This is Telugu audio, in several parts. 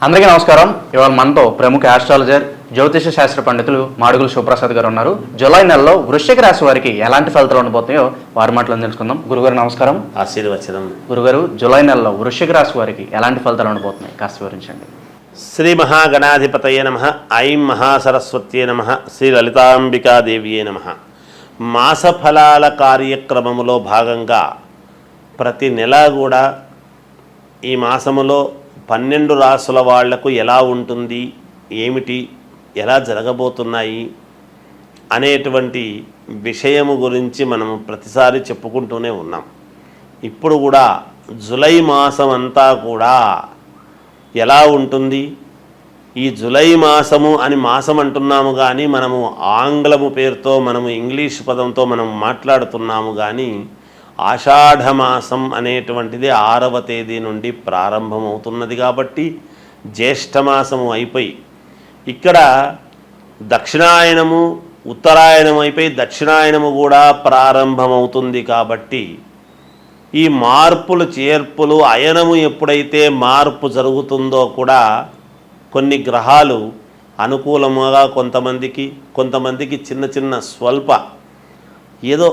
అందరికీ నమస్కారం. ఇవాళ మనతో ప్రముఖ ఆస్ట్రాలజర్ జ్యోతిష శాస్త్ర పండితులు మాడుగుల శివప్రసాద్ గారు ఉన్నారు. జూలై నెలలో వృశ్చిక రాశి వారికి ఎలాంటి ఫలితాలు ఉండబోతున్నాయో వారి మాటలో తెలుసుకుందాం. గురుగారు నమస్కారం. ఆశీర్వచనం. గురుగారు, జూలై నెలలో వృశ్చిక రాశి వారికి ఎలాంటి ఫలితాలు ఉండబోతున్నాయి కాస్త వివరించండి. శ్రీ మహాగణాధిపతయే నమః. ఐం మహాసరస్వత్యే నమః. శ్రీ లలితాంబికాదేవియే నమః. మాస ఫలాల కార్యక్రమములో భాగంగా ప్రతి నెల కూడా ఈ మాసములో 12 రాసుల వాళ్లకు ఎలా ఉంటుంది, ఏమిటి, ఎలా జరగబోతున్నాయి అనేటువంటి విషయము గురించి మనము ప్రతిసారి చెప్పుకుంటూనే ఉన్నాం. ఇప్పుడు కూడా జూలై మాసం అంతా కూడా ఎలా ఉంటుంది, ఈ జూలై మాసము అని మాసం అంటున్నాము కానీ మనము ఆంగ్లము పేరుతో మనము ఇంగ్లీష్ పదంతో మనం మాట్లాడుతున్నాము కానీ ఆషాఢమాసం అనేటువంటిది 6వ తేదీ నుండి ప్రారంభమవుతున్నది కాబట్టి జ్యేష్ఠమాసము అయిపోయి ఇక్కడ దక్షిణాయనము ఉత్తరాయణం అయిపోయి దక్షిణాయనము కూడా ప్రారంభమవుతుంది. కాబట్టి ఈ మార్పులు చేర్పులు అయనము ఎప్పుడైతే మార్పు జరుగుతుందో కూడా కొన్ని గ్రహాలు అనుకూలముగా కొంతమందికి చిన్న చిన్న స్వల్ప ఏదో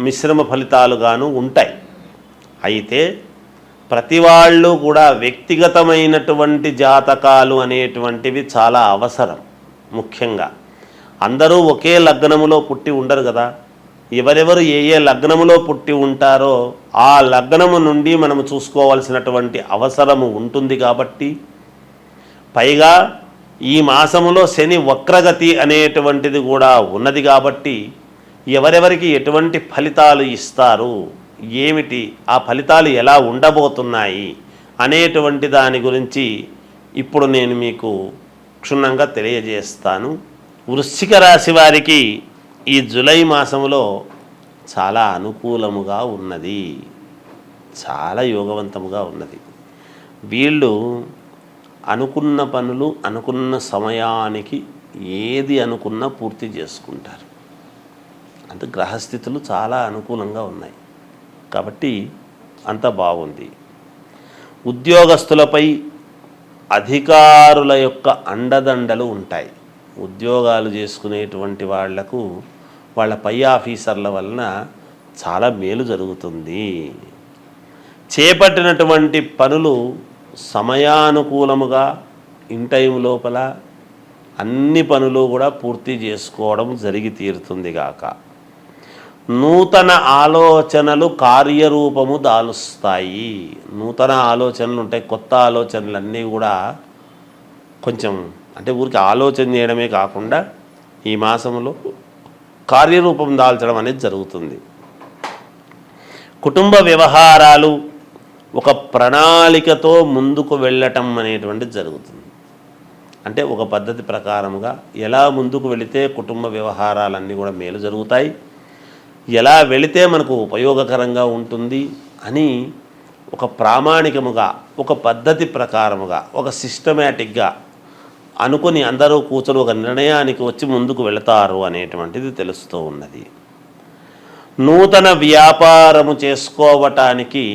మిశ్రమ ఫలితాలుగాను ఉంటాయి. అయితే ప్రతి వాళ్ళు కూడా వ్యక్తిగతమైనటువంటి జాతకాలు అనేటువంటివి చాలా అవసరం. ముఖ్యంగా అందరూ ఒకే లగ్నములో పుట్టి ఉండరు కదా. ఎవరెవరు ఏ లగ్నములో పుట్టి ఉంటారో ఆ లగ్నము నుండి మనము చూసుకోవాల్సినటువంటి అవసరము ఉంటుంది. కాబట్టి పైగా ఈ మాసములో శని వక్రగతి అనేటువంటిది కూడా ఉన్నది. కాబట్టి ఎవరెవరికి ఎటువంటి ఫలితాలు ఇస్తారు, ఏమిటి, ఆ ఫలితాలు ఎలా ఉండబోతున్నాయి అనేటువంటి దాని గురించి ఇప్పుడు నేను మీకు క్షుణ్ణంగా తెలియజేస్తాను. వృశ్చిక రాశి వారికి ఈ జూలై మాసంలో చాలా అనుకూలముగా ఉన్నది, చాలా యోగవంతముగా ఉన్నది. వీళ్ళు అనుకున్న పనులు అనుకున్న సమయానికి ఏది అనుకున్నా పూర్తి చేసుకుంటారు. అంటే గ్రహస్థితులు చాలా అనుకూలంగా ఉన్నాయి కాబట్టి అంత బాగుంది. ఉద్యోగస్తులపై అధికారుల యొక్క అండదండలు ఉంటాయి. ఉద్యోగాలు చేసుకునేటువంటి వాళ్లకు వాళ్ళ పై ఆఫీసర్ల వలన చాలా మేలు జరుగుతుంది. చేపట్టినటువంటి పనులు సమయానుకూలముగా ఇన్ టైం లోపల అన్ని పనులు కూడా పూర్తి చేసుకోవడం జరిగి తీరుతుంది గాక. నూతన ఆలోచనలు కార్యరూపము దాలుస్తాయి. నూతన ఆలోచనలు ఉంటాయి, కొత్త ఆలోచనలన్నీ కూడా కొంచెం అంటే ఊరికి ఆలోచన చేయడమే కాకుండా ఈ మాసంలో కార్యరూపం దాల్చడం అనేది జరుగుతుంది. కుటుంబ వ్యవహారాలు ఒక ప్రణాళికతో ముందుకు వెళ్ళటం అనేటువంటిది జరుగుతుంది. అంటే ఒక పద్ధతి ప్రకారముగా ఎలా ముందుకు వెళితే కుటుంబ వ్యవహారాలన్నీ కూడా మేలు జరుగుతాయి, ఎలా వెళితే మనకు ఉపయోగకరంగా ఉంటుంది అని ఒక ప్రామాణికముగా ఒక పద్ధతి ప్రకారముగా ఒక సిస్టమేటిక్గా అనుకుని అందరూ కూర్చొని ఒక నిర్ణయానికి వచ్చి ముందుకు వెళతారు అనేటువంటిది తెలుస్తూ ఉన్నది. నూతన వ్యాపారము చేసుకోవటానికి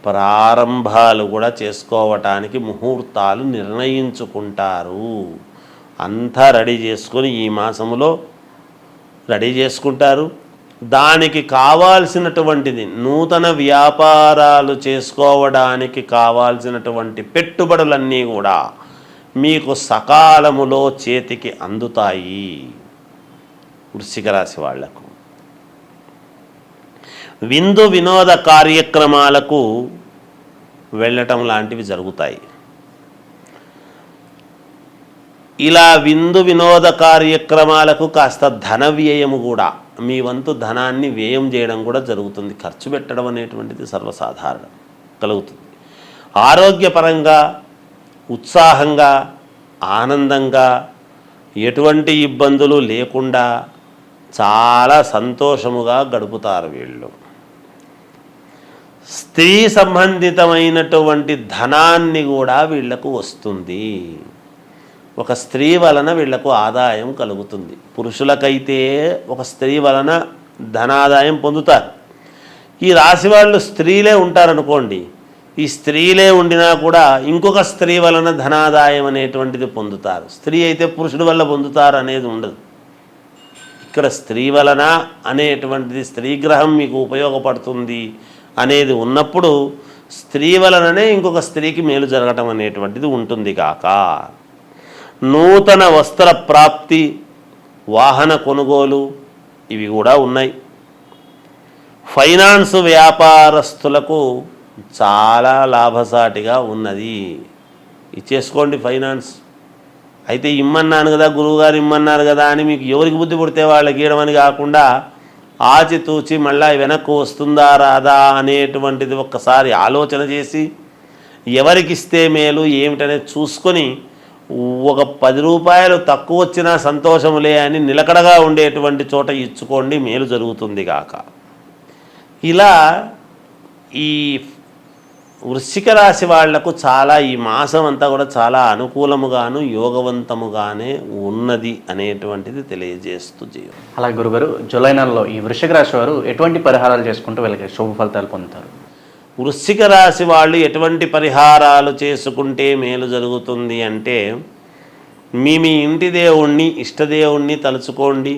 ప్రారంభాలు కూడా చేసుకోవటానికి ముహూర్తాలు నిర్ణయించుకుంటారు. అంతా రెడీ చేసుకొని ఈ మాసములో రెడీ చేసుకుంటారు. దానికి కావాల్సినటువంటిది నూతన వ్యాపారాలు చేసుకోవడానికి కావాల్సినటువంటి పెట్టుబడులన్నీ కూడా మీకు సకాలములో చేతికి అందుతాయి. వృశ్చిక రాశి వాళ్లకు విందు వినోద కార్యక్రమాలకు వెళ్ళటం లాంటివి జరుగుతాయి. ఇలా విందు వినోద కార్యక్రమాలకు కాస్త ధన వ్యయము కూడా, మీ వంతు ధనాన్ని వ్యయం చేయడం కూడా జరుగుతుంది. ఖర్చు పెట్టడం అనేటువంటిది సర్వసాధారణం కలుగుతుంది. ఆరోగ్యపరంగా ఉత్సాహంగా ఆనందంగా ఎటువంటి ఇబ్బందులు లేకుండా చాలా సంతోషముగా గడుపుతారు వీళ్ళు. స్త్రీ సంబంధితమైనటువంటి ధనాన్ని కూడా వీళ్లకు వస్తుంది. ఒక స్త్రీ వలన వీళ్లకు ఆదాయం కలుగుతుంది. పురుషులకైతే ఒక స్త్రీ వలన ధనాదాయం పొందుతారు. ఈ రాశి వాళ్ళు స్త్రీలే ఉంటారనుకోండి, ఈ స్త్రీలే ఉండినా కూడా ఇంకొక స్త్రీ వలన ధనాదాయం అనేటువంటిది పొందుతారు. స్త్రీ అయితే పురుషుడి వల్ల పొందుతారు అనేది ఉండదు. ఇక్కడ స్త్రీ వలన అనేటువంటిది స్త్రీగ్రహం మీకు ఉపయోగపడుతుంది అనేది ఉన్నప్పుడు స్త్రీ వలననే ఇంకొక స్త్రీకి మేలు జరగటం అనేటువంటిది ఉంటుంది కాక నూతన వస్త్ర ప్రాప్తి, వాహన కొనుగోలు ఇవి కూడా ఉన్నాయి. ఫైనాన్స్ వ్యాపారస్తులకు చాలా లాభసాటిగా ఉన్నది. ఇచ్చేసుకోండి ఫైనాన్స్. అయితే ఇమ్మన్నాను కదా, గురువుగారు ఇమ్మన్నారు కదా అని మీకు ఎవరికి బుద్ధి పుడితే వాళ్ళకి ఇవ్వడం అని కాకుండా ఆచితూచి మళ్ళీ వెనక్కు వస్తుందా రాదా అనేటువంటిది ఒక్కసారి ఆలోచన చేసి ఎవరికిస్తే మేలు ఏమిటనేది చూసుకొని ఒక 10 రూపాయలు తక్కువ వచ్చినా సంతోషములే అని నిలకడగా ఉండేటువంటి చోట ఇచ్చుకోండి, మేలు జరుగుతుంది కాక. ఇలా ఈ వృశ్చిక రాశి వాళ్లకు చాలా ఈ మాసం అంతా కూడా చాలా అనుకూలముగాను యోగవంతముగానే ఉన్నది అనేటువంటిది తెలియజేస్తూ జీవం. అలాగే గురుగారు, జూలై నెలలో ఈ వృశ్చిక రాశి వారు ఎటువంటి పరిహారాలు చేసుకుంటూ వీళ్ళకి శుభ ఫలితాలు పొందుతారు? వృశ్చిక రాశి వాళ్ళు ఎటువంటి పరిహారాలు చేసుకుంటే మేలు జరుగుతుంది అంటే, మీ ఇంటి దేవుణ్ణి, ఇష్టదేవుణ్ణి తలుచుకోండి.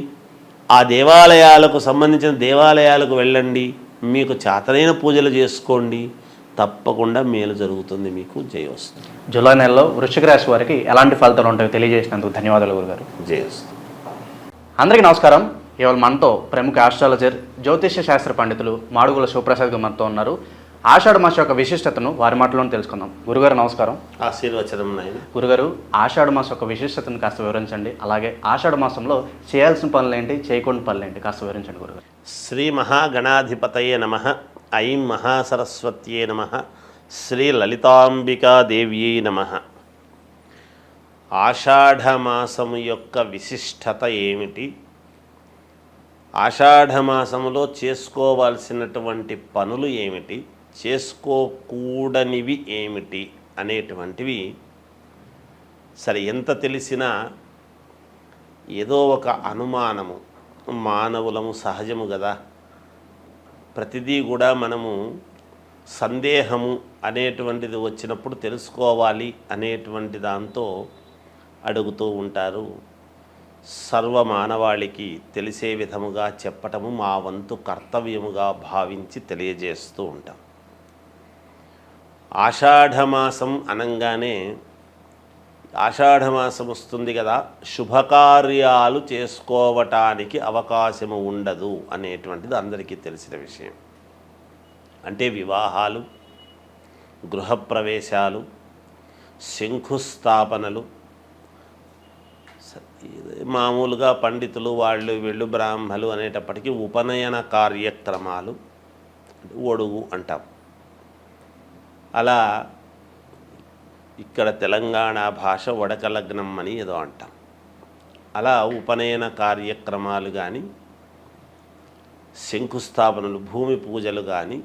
ఆ దేవాలయాలకు సంబంధించిన దేవాలయాలకు వెళ్ళండి. మీకు చేతనైన పూజలు చేసుకోండి. తప్పకుండా మేలు జరుగుతుంది, మీకు జయోస్తు. జూలై నెలలో వృశ్చిక రాశి వారికి ఎలాంటి ఫలితాలు ఉంటాయో తెలియజేసినందుకు ధన్యవాదాలు గురుగారు. జయోస్తు. అందరికీ నమస్కారం. ఇవాళ మనతో ప్రముఖ ఆస్ట్రాలజర్, జ్యోతిష్య శాస్త్ర పండితులు మాడుగుల శివప్రసాద్ గారు మనతో ఉన్నారు. ఆషాఢ మాసం యొక్క విశిష్టతను వారి మాటలోనే తెలుసుకుందాం. గురుగారు నమస్కారం. ఆశీర్వచనం నాయన. గురుగారు, ఆషాఢ మాసం యొక్క విశిష్టతను కాస్త వివరించండి. అలాగే ఆషాఢ మాసంలో చేయాల్సిన పనులు ఏంటి, చేయకూడని పనులు ఏంటి కాస్త వివరించండి గురుగారు. శ్రీ మహాగణాధిపతయే నమః. ఐం మహాసరస్వత్యే నమః. శ్రీ లలితాంబికాదేవ్యై నమః. ఆషాఢమాసము యొక్క విశిష్టత ఏమిటి, ఆషాఢమాసములో చేసుకోవాల్సినటువంటి పనులు ఏమిటి, చేసుకోకూడనివి ఏమిటి అనేటువంటివి సరే ఎంత తెలిసినా ఏదో ఒక అనుమానము, మానవులము సహజము కదా. ప్రతిదీ కూడా మనము సందేహము అనేటువంటిది వచ్చినప్పుడు తెలుసుకోవాలి అనేటువంటి దాంతో అడుగుతూ ఉంటారు. సర్వమానవాళికి తెలిసే విధముగా చెప్పటము మా వంతు కర్తవ్యముగా భావించి తెలియజేస్తూ ఉంటాం. ఆషాఢమాసం అనంగానే ఆషాఢమాసం వస్తుంది కదా, శుభకార్యాలు చేసుకోవటానికి అవకాశము ఉండదు అనేటువంటిది అందరికీ తెలిసిన విషయం. అంటే వివాహాలు, గృహప్రవేశాలు, శంకుస్థాపనలు, మామూలుగా పండితులు వీళ్ళు బ్రాహ్మలు అనేటప్పటికీ ఉపనయన కార్యక్రమాలు, ఒడుగు అంటాం. అలా ఇక్కడ తెలంగాణ భాష వడకలగ్నం అని ఏదో అంటాం. అలా ఉపనయన కార్యక్రమాలు కానీ, శంకుస్థాపనలు, భూమి పూజలు కానీ,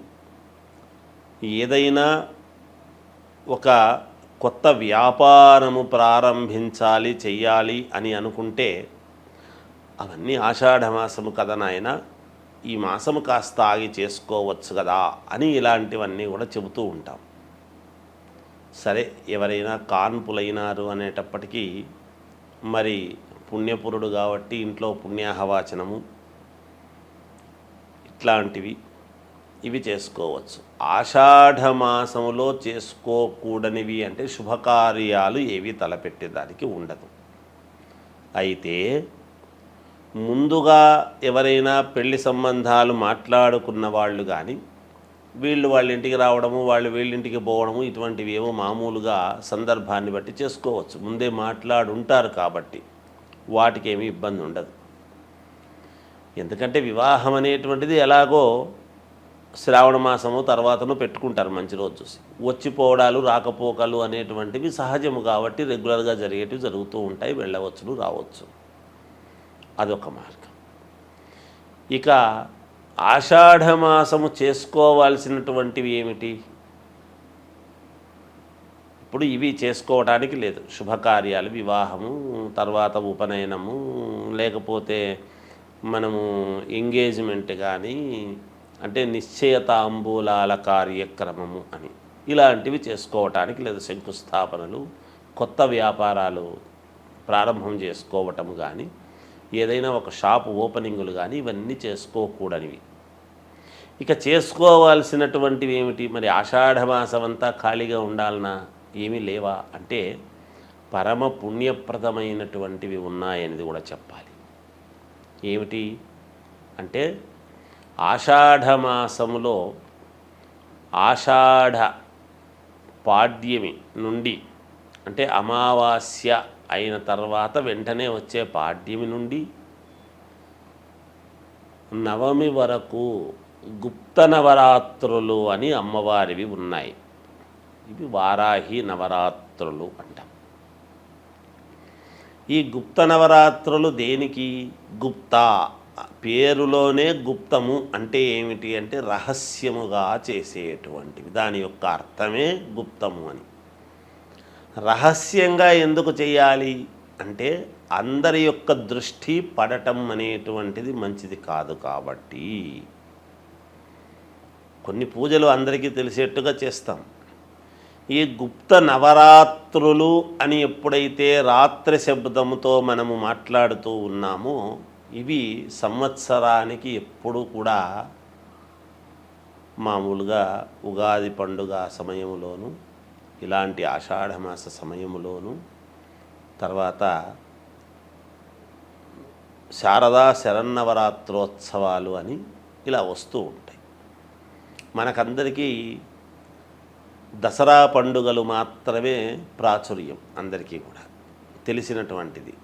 ఏదైనా ఒక కొత్త వ్యాపారము ప్రారంభించాలి, చెయ్యాలి అని అనుకుంటే అవన్నీ ఆషాఢమాసము కదా నాయన, ఈ మాసము కాస్త ఆగి చేసుకోవచ్చు కదా అని ఇలాంటివన్నీ కూడా చెబుతూ ఉంటాం. సరే, ఎవరైనా కాన్పులైనారు అనేటప్పటికీ మరి పుణ్యపురుడు కాబట్టి ఇంట్లో పుణ్యాహవాచనము ఇట్లాంటివి ఇవి చేసుకోవచ్చు. ఆషాఢమాసములో చేసుకోకూడనివి అంటే శుభకార్యాలు ఏవి తలపెట్టేదానికి ఉండదు. అయితే ముందుగా ఎవరైనా పెళ్లి సంబంధాలు మాట్లాడుకున్న వాళ్ళు కానీ, వాళ్ళ ఇంటికి రావడము, వీళ్ళింటికి పోవడము, ఇటువంటివి ఏమో మామూలుగా సందర్భాన్ని బట్టి చేసుకోవచ్చు. ముందే మాట్లాడుంటారు కాబట్టి వాటికి ఏమీ ఇబ్బంది ఉండదు. ఎందుకంటే వివాహం అనేటువంటిది ఎలాగో శ్రావణ మాసము తర్వాతను పెట్టుకుంటారు మంచి రోజు చూసి. వచ్చిపోవడాలు, రాకపోకలు అనేటువంటివి సహజము కాబట్టి రెగ్యులర్గా జరిగేటివి జరుగుతూ ఉంటాయి. వెళ్ళవచ్చును, రావచ్చు. అదొక మార్గం. ఇక ఆషాఢమాసము చేసుకోవాల్సినటువంటివి ఏమిటి? ఇప్పుడు ఇవి చేసుకోవటానికి లేదు. శుభకార్యాలు, వివాహము, తర్వాత ఉపనయనము, లేకపోతే మనము ఎంగేజ్మెంట్ కానీ, అంటే నిశ్చయతాంబూలాల కార్యక్రమము అని ఇలాంటివి చేసుకోవటానికి, లేదా శంకుస్థాపనలు, కొత్త వ్యాపారాలు ప్రారంభం చేసుకోవటం కానీ, ఏదైనా ఒక షాపు ఓపెనింగులు కానీ ఇవన్నీ చేసుకోకూడనివి. ఇక చేసుకోవాల్సినటువంటివి ఏమిటి? మరి ఆషాఢమాసం అంతా ఖాళీగా ఉండాలనా? ఏమీ లేవా అంటే పరమ పుణ్యప్రదమైనటువంటివి ఉన్నాయనేది కూడా చెప్పాలి. ఏమిటి అంటే ఆషాఢమాసములో ఆషాఢ పాడ్యమి నుండి, అంటే అమావాస్య అయిన తర్వాత వెంటనే వచ్చే పాడ్యమి నుండి నవమి వరకు గుప్త నవరాత్రులు అని అమ్మవారివి ఉన్నాయి. ఇవి వారాహి నవరాత్రులు అంటాం. ఈ గుప్త నవరాత్రులు దేనికి? గుప్త పేరులోనే గుప్తము అంటే ఏమిటి అంటే రహస్యముగా చేసేటువంటివి. దాని యొక్క అర్థమే గుప్తము అని. రహస్యంగా ఎందుకు చేయాలి అంటే అందరి యొక్క దృష్టి పడటం అనేటువంటిది మంచిది కాదు కాబట్టి కొన్ని పూజలు అందరికీ తెలిసేట్టుగా చేస్తాం. ఈ గుప్త నవరాత్రులు అని ఎప్పుడైతే రాత్రి శబ్దముతో మనము మాట్లాడుతూ ఉన్నామో ఇవి సంవత్సరానికి ఎప్పుడు కూడా మామూలుగా ఉగాది పండుగ సమయంలోను, ఇలాంటి ఆషాఢమాస సమయంలోను, తర్వాత శారదా శరన్నవరాత్రోత్సవాలు అని ఇలా వస్తూ ఉంటాయి. మనకందరికీ దసరా పండుగలు మాత్రమే ప్రాచుర్యం, అందరికీ కూడా తెలిసినటువంటిది.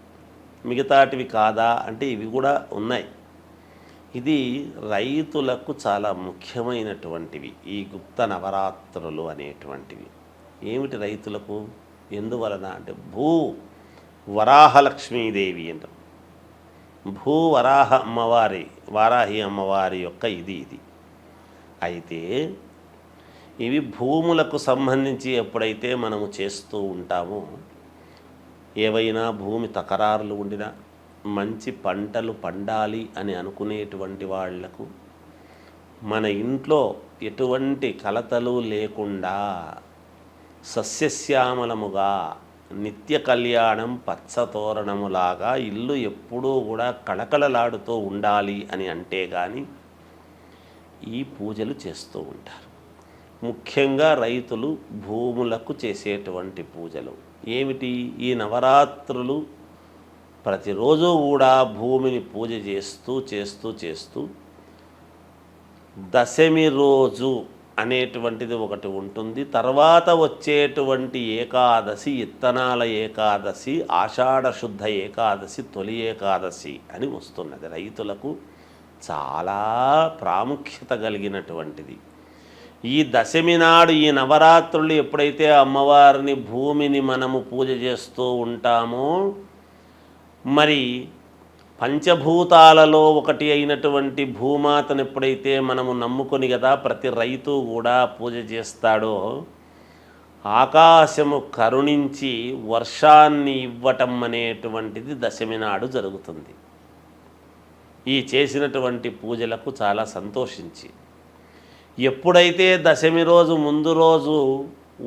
మిగతాటివి కాదా అంటే ఇవి కూడా ఉన్నాయి. ఇది రైతులకు చాలా ముఖ్యమైనటువంటివి ఈ గుప్త నవరాత్రులు అనేటువంటివి. ఏమిటి రైతులకు? ఎందువలన అంటే వరాహలక్ష్మీదేవి అంటాం. వారాహి అమ్మవారి యొక్క ఇది అయితే ఇవి భూములకు సంబంధించి ఎప్పుడైతే మనము చేస్తూ ఉంటామో, ఏవైనా భూమి తకరారులు ఉండినా, మంచి పంటలు పండాలి అని అనుకునేటువంటి వాళ్లకు మన ఇంట్లో ఎటువంటి కలతలు లేకుండా సస్యశ్యామలముగా నిత్య కళ్యాణం పచ్చతోరణములాగా ఇల్లు ఎప్పుడూ కూడా కళకళలాడుతూ ఉండాలి అని అంటే కానీ ఈ పూజలు చేస్తూ ఉంటారు. ముఖ్యంగా రైతులు భూములకు చేసేటువంటి పూజలు ఏమిటి? ఈ నవరాత్రులు ప్రతిరోజు కూడా భూమిని పూజ చేస్తూ దశమి రోజు అనేటువంటిది ఒకటి ఉంటుంది. తర్వాత వచ్చేటువంటి ఏకాదశి, ఇత్తనాల ఏకాదశి, ఆషాఢ శుద్ధ ఏకాదశి, తొలి ఏకాదశి అని వస్తున్నది. రైతులకు చాలా ప్రాముఖ్యత కలిగినటువంటిది. ఈ దశమి నాడు ఈ నవరాత్రులు ఎప్పుడైతే అమ్మవారిని భూమిని మనము పూజ చేస్తూ ఉంటామో, మరి పంచభూతాలలో ఒకటి అయినటువంటి భూమాతను ఎప్పుడైతే మనము నమ్ముకొని కదా ప్రతి రైతు కూడా పూజ చేస్తాడో, ఆకాశము కరుణించి వర్షాన్ని ఇవ్వటం అనేటువంటిది దశమి నాడు జరుగుతుంది. ఈ చేసినటువంటి పూజలకు చాలా సంతోషించి ఎప్పుడైతే దశమి రోజు ముందు రోజు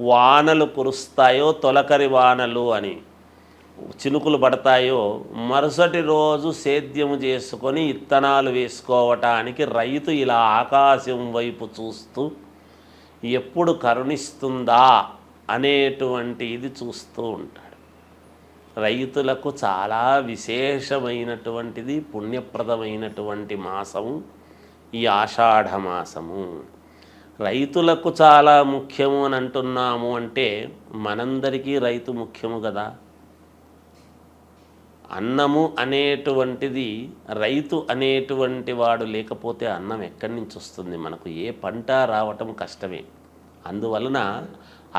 వానలు కురుస్తాయో, తొలకరి వానలు అని చినుకులు పడతాయో, మరుసటి రోజు సేద్యము చేసుకొని ఇత్తనాలు వేసుకోవటానికి రైతు ఇలా ఆకాశం వైపు చూస్తూ ఎప్పుడు కరుణిస్తుందా అనేటువంటి ఇది చూస్తూ ఉంటాడు. రైతులకు చాలా విశేషమైనటువంటిది, పుణ్యప్రదమైనటువంటి మాసము ఈ ఆషాఢ మాసము. రైతులకు చాలా ముఖ్యము అని అంటున్నాము అంటే మనందరికీ రైతు ముఖ్యము కదా. అన్నము అనేటువంటిది, రైతు అనేటువంటి వాడు లేకపోతే అన్నం ఎక్కడి నుంచి వస్తుంది? మనకు ఏ పంట రావటం కష్టమే. అందువలన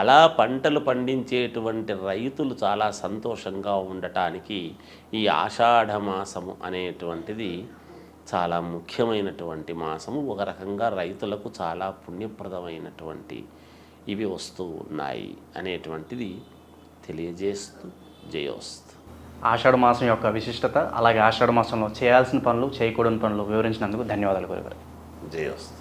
అలా పంటలు పండించేటువంటి రైతులు చాలా సంతోషంగా ఉండటానికి ఈ ఆషాఢ మాసము అనేటువంటిది చాలా ముఖ్యమైనటువంటి మాసము. ఒక రకంగా రైతులకు చాలా పుణ్యప్రదమైనటువంటి ఇవి వస్తూ ఉన్నాయి అనేటువంటిది తెలియజేస్తూ జయోస్తు. ఆషాఢ మాసం యొక్క విశిష్టత, అలాగే ఆషాఢ మాసంలో చేయాల్సిన పనులు, చేయకూడని పనులు వివరించినందుకు ధన్యవాదాలు గురుగారు. జయోస్తు.